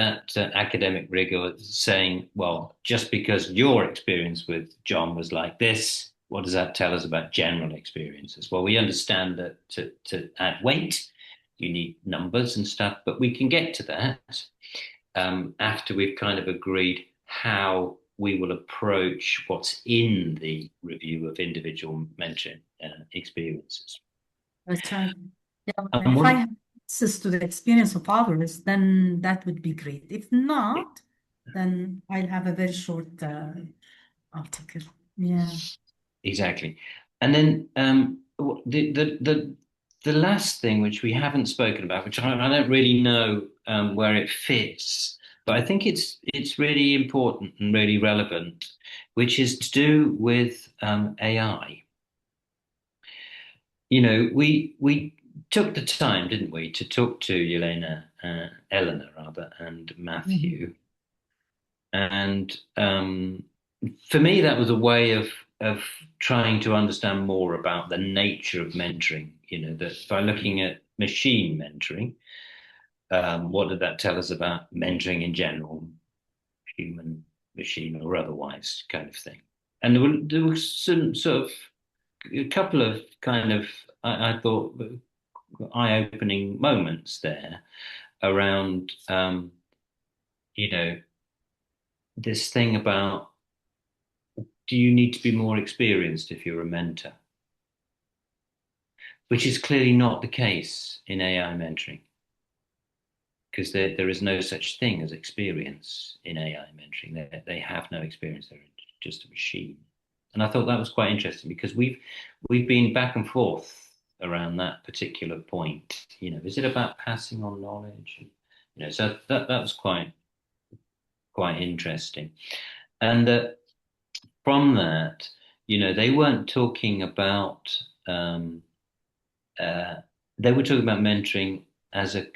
academic rigor saying, well, just because your experience with John was like this, what does that tell us about general experiences? Well, we understand that to add weight, you need numbers and stuff, but we can get to that after we've kind of agreed how we will approach what's in the review of individual mentoring experiences. That's right. Yeah. And If I one, have access to the experience of others, then that would be great. If not, then I'll have a very short article. Yeah. exactly. And then the last thing which we haven't spoken about, which I don't really know where it fits, but I think it's really important and really relevant, which is to do with AI. We took the time, didn't we, to talk to Eleanor rather, and Mhm. Matthew, and for me that was a way of trying to understand more about the nature of mentoring. That by looking at machine mentoring, what did that tell us about mentoring in general, human, machine, or otherwise, kind of thing? And there were some sort of a couple of kind of I thought eye-opening moments there around you know this thing about, do you need to be more experienced if you're a mentor, which is clearly not the case in AI mentoring, because there is no such thing as experience in AI mentoring. They have no experience. They're just a machine. And I thought that was quite interesting because we've been back and forth around that particular point. Is it about passing on knowledge? So that was quite interesting. And from that, they weren't talking about uh, they were talking about mentoring as a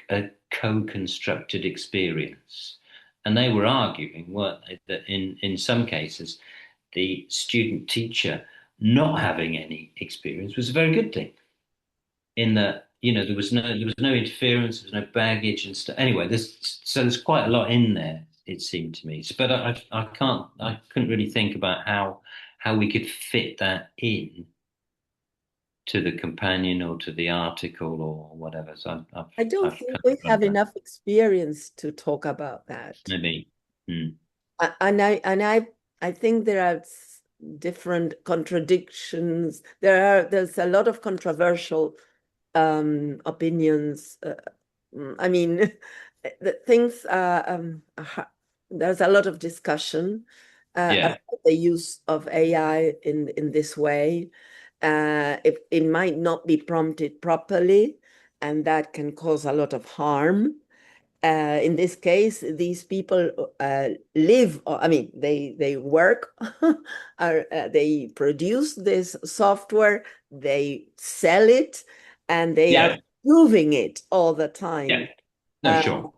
co-constructed experience. And they were arguing, weren't they, that in some cases, the student teacher not having any experience was a very good thing. In that, there was no interference, there was no baggage and stuff. Anyway, there's quite a lot in there, it seemed to me. But I couldn't really think about how we could fit that in to the companion or to the article or whatever. So I don't I've think kind we of run have that. enough experience to talk about that. Maybe. Mm. And I think there are different contradictions. There's a lot of controversial opinions. I mean, the things there's a lot of discussion Yeah. about the use of AI in this way. If it might not be prompted properly, and that can cause a lot of harm. In this case, these people live, I mean, they work, they produce this software, they sell it, and they are Yeah. proving it all the Yeah. time. No, Uh, sure.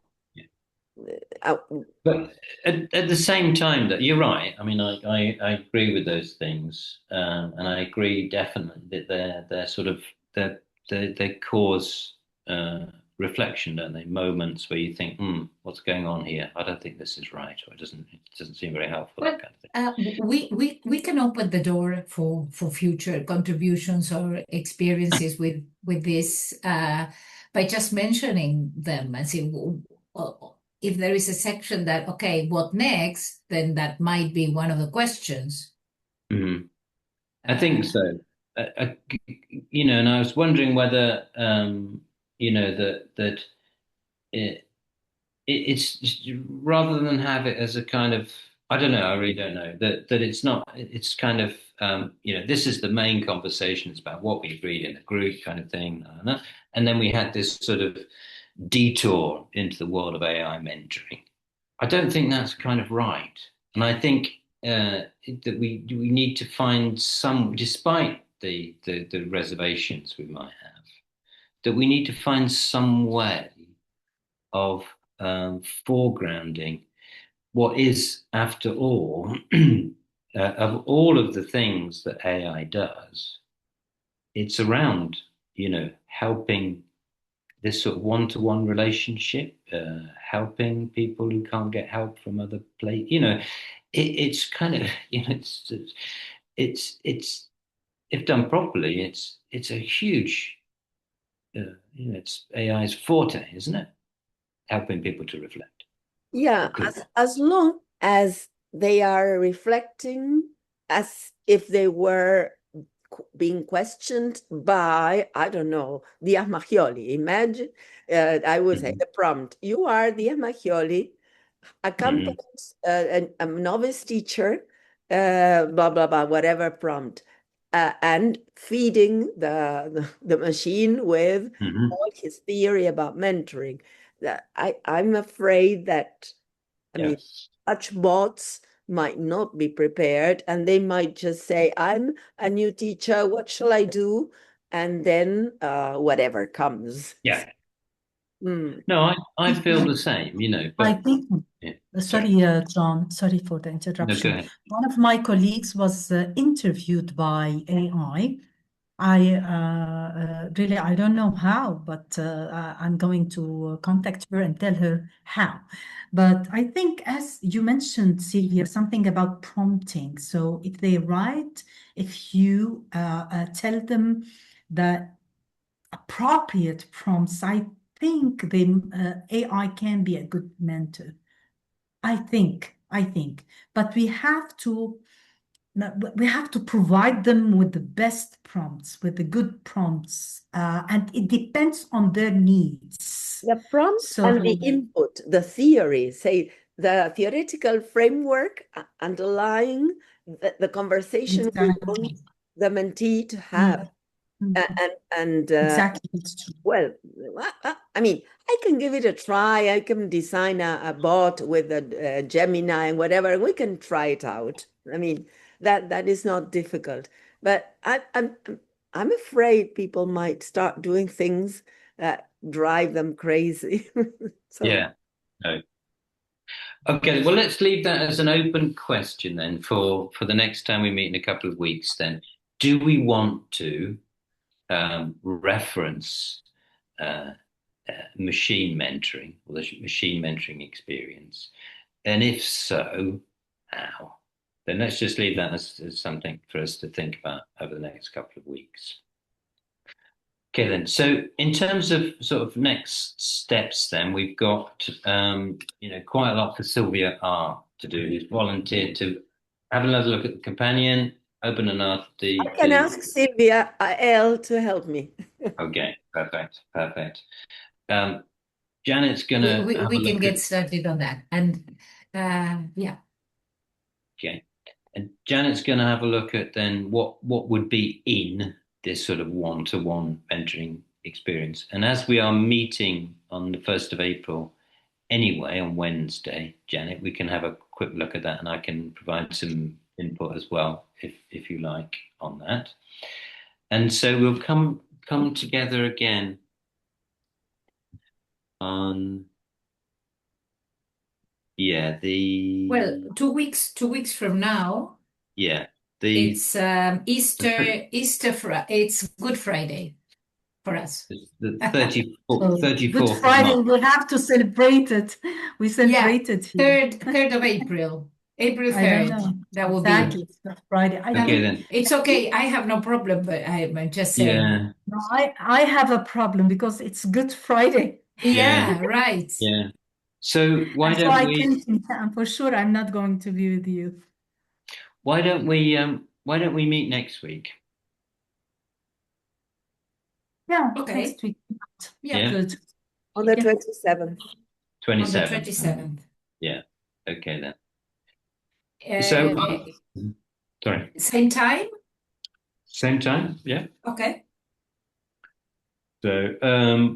uh, But at the same time, that you're right. I mean, I agree with those things, and I agree definitely that they're sort of they cause reflection, don't they? Moments where you think, what's going on here? I don't think this is right, or it doesn't seem very helpful. Well, That kind of thing. we can open the door for future contributions or experiences with this by just mentioning them and see if there is a section that, okay, what next? Then that might be one of the questions. Mhm. I think Uh, so. And I was wondering whether that it, it's rather than have it as a kind of, I don't know, I really don't know, that it's not, it's kind of this is the main conversation. It's about what we agreed in the group kind of thing. And then we had this sort of detour into the world of AI mentoring. I don't think that's kind of right. And I think that we need to find some, despite the reservations we might have, that we need to find some way of foregrounding what is, after all, of all of the things that AI does, it's around, helping this sort of one-to-one relationship, helping people who can't get help from other places. It's kind of, it's if done properly, it's a huge, it's AI's forte, isn't it? Helping people to reflect. yeah, Or could as long as they are reflecting as if they were being questioned by, I don't know, Diaz Maggioli. Imagine, I would say Mhm. the prompt, you are Diaz Maggioli, accompanied Mhm. a novice teacher, blah, blah, blah, whatever prompt, and feeding the machine with Mhm. all his theory about mentoring. I'm afraid that, I mean, Yes. such bots might not be prepared and they might just say, I'm a new teacher, what shall I do? And then whatever comes. Yeah. Mm. No, I feel the same, I but think, yeah, sorry. sorry, John, sorry for the No, go interruption. ahead. One of my colleagues was interviewed by AI. Really, I don't know how, but I'm going to contact her and tell her how. But I think, as you mentioned, Sylvia, something about prompting. So if they write, if you tell them the appropriate prompts, I think the AI can be a good mentor. I think, but we have to provide them with the best prompts, with the good prompts, and it depends on their needs. The prompt and the So input, the theory, say the theoretical framework underlying the conversation we want exactly, the mentee to have. mm, mm, And exactly, it's true. well, I mean, I can give it a try. I can design a bot with a Gemini and whatever, and we can try it out. I mean, that is not difficult. But I'm afraid people might start doing things that drive them crazy. So Yeah. No. Okay, well, let's leave that as an open question then for the next time we meet in a couple of weeks then. Do we want to reference machine mentoring or the machine mentoring experience? And if so, how? Then let's just leave that as something for us to think about over the next couple of weeks. Okay, then. So in terms of sort of next steps, then we've got quite a lot for Sylvia R to do. Who's volunteered to have another look at the companion, open and ask I can ask Sylvia L to help me. Okay, perfect. Janet's gonna We, have a we can look get at. started on that. And yeah. Okay, and Janet's gonna have a look at then what would be in this sort of one-to-one mentoring experience. And as we are meeting on the 1st of April anyway, on Wednesday, Janet, we can have a quick look at that and I can provide some input as well, if you like, on that. And so we'll come together again on, yeah, Well, 2 weeks from now, yeah, it's it's Good Friday for us. the 34th, So Good 34th of Friday, March. we have to celebrate it. We Yeah, celebrate it here. 3rd of April, April I don't 3rd. know. That will be it. Exactly. It's Good Friday. I Okay, think then. It's okay. I have no problem, but I'm just saying. Yeah, no, I have a problem because it's Good Friday. yeah, Yeah, right. yeah. So why And so don't I we can, and for sure, I'm not going to be with you. why don't we meet next week? Yeah, Okay. next week. Yeah, Yeah, Good. On the Yeah. 27th. on the 27th. 27th. Yeah. Okay then. So Uh, sorry. Same time? Same time? Yeah. Okay. So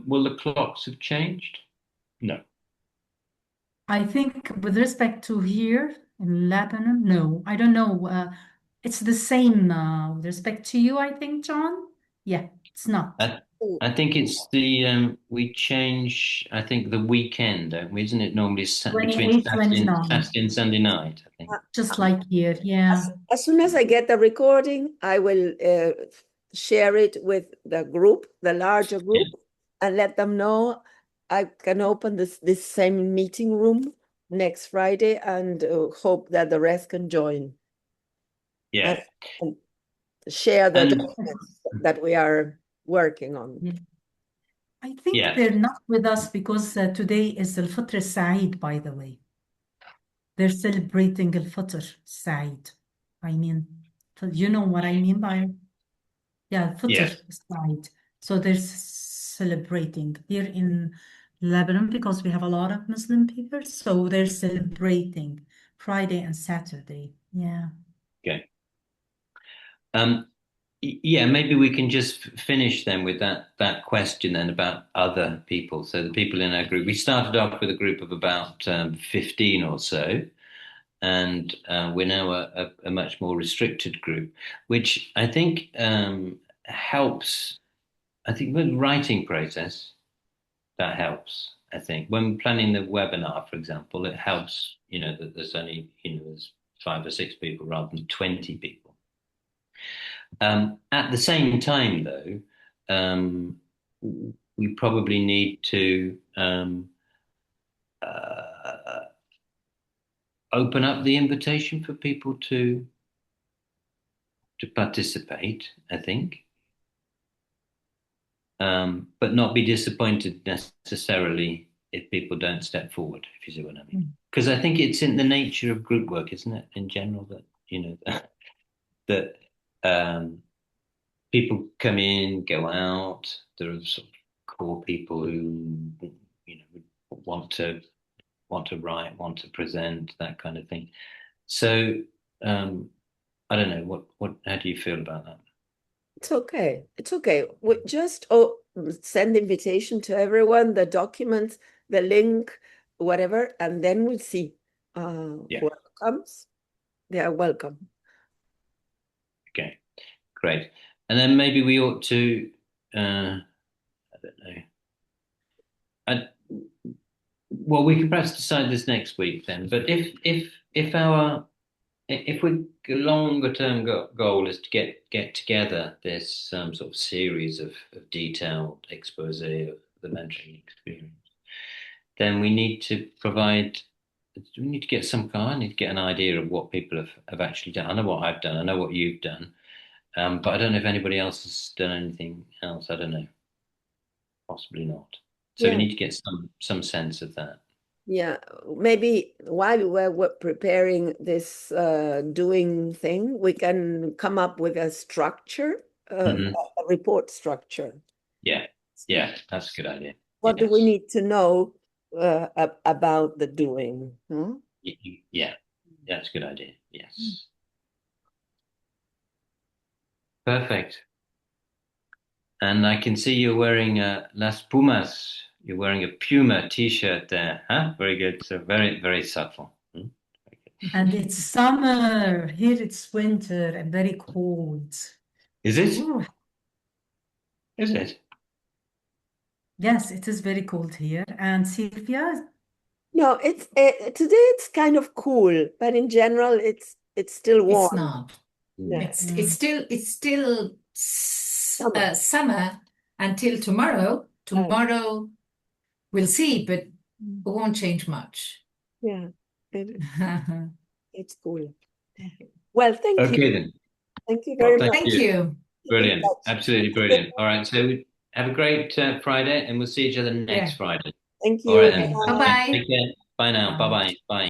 will the clocks have changed? No. I think with respect to here in Lebanon, no, I don't know. It's the same with respect to you, I think, John. Yeah, it's not. I, I think it's the we change. I think the weekend, don't we? Isn't it normally between 28, 29, Saturday and Sunday night? I think. just like here. Yeah. As soon as I get the recording, I will share it with the group, the larger Yeah. group, and let them know I can open this same meeting room next Friday and hope that the rest can join Yeah. and share the And documents that we are working on. Yeah. I think yeah. they're not with us because today is Al-Fitr Saeed, by the way. They're celebrating Al-Fitr Saeed. I mean, you know what I mean by, yeah, Fitr Yes. Saeed. So they're celebrating here in Lebanon because we have a lot of Muslim people. So they're celebrating Friday and Saturday. Yeah. Okay. Yeah, maybe we can just finish then with that question then about other people. So the people in our group, we started off with a group of about 15 or so, and we're now a much more restricted group, which I think helps. I think with the writing process, that helps. I think when planning the webinar, for example, it helps, that there's only, there's 5 or 6 people rather than 20 people. At the same time, though, we probably need to open up the invitation for people to participate, I think, but not be disappointed necessarily if people don't step forward, if you see what I mean. Because I think it's in the nature of group work, isn't it, in general, that that people come in, go out. There are sort of core people who want to write, want to present, that kind of thing. So I don't know what how do you feel about that? It's okay. It's okay. We just send invitation to everyone, the documents, the link, whatever, and then we'll see Yeah. who comes. They are welcome. Okay, great. And then maybe we ought to I don't know. Well, we can perhaps decide this next week then. But if we longer term goal is to get together this sort of series of detailed expose of the mentoring experience, then we need to get some kind, I need to get an idea of what people have actually done. I know what I've done, I know what you've done, but I don't know if anybody else has done anything else. I don't know, possibly not. So we Yeah. need to get some sense of that. Yeah, maybe while we're preparing this doing thing, we can come up with a structure, Mhm. a report structure. Yeah, that's a good idea. What do we Yes. need to know about the doing? Huh? Yeah, that's a good idea. Yes. Perfect. And I can see you're wearing Las Pumas. You're wearing a Puma t-shirt there, huh? Very good. So very, very subtle. Very good. And it's summer. Here it's winter and very cold. Is it? Ooh, Is it? yes, it is very cold here. And Sylvia, No, it's today it's kind of cool, but in general it's still It's warm. not. Yeah. It's still Summer. summer until tomorrow. Tomorrow we'll see, but it won't change much. Yeah, it's cool. Well, thank you. Okay then. Thank you Well, very thank much. Thank you. you. Keep in Brilliant. touch. Absolutely brilliant. All right. So have a great Friday, and we'll see each other next Yeah. Friday. Thank All right you. then. Bye Okay. bye. Take care. Bye now. bye. Bye-bye. Bye.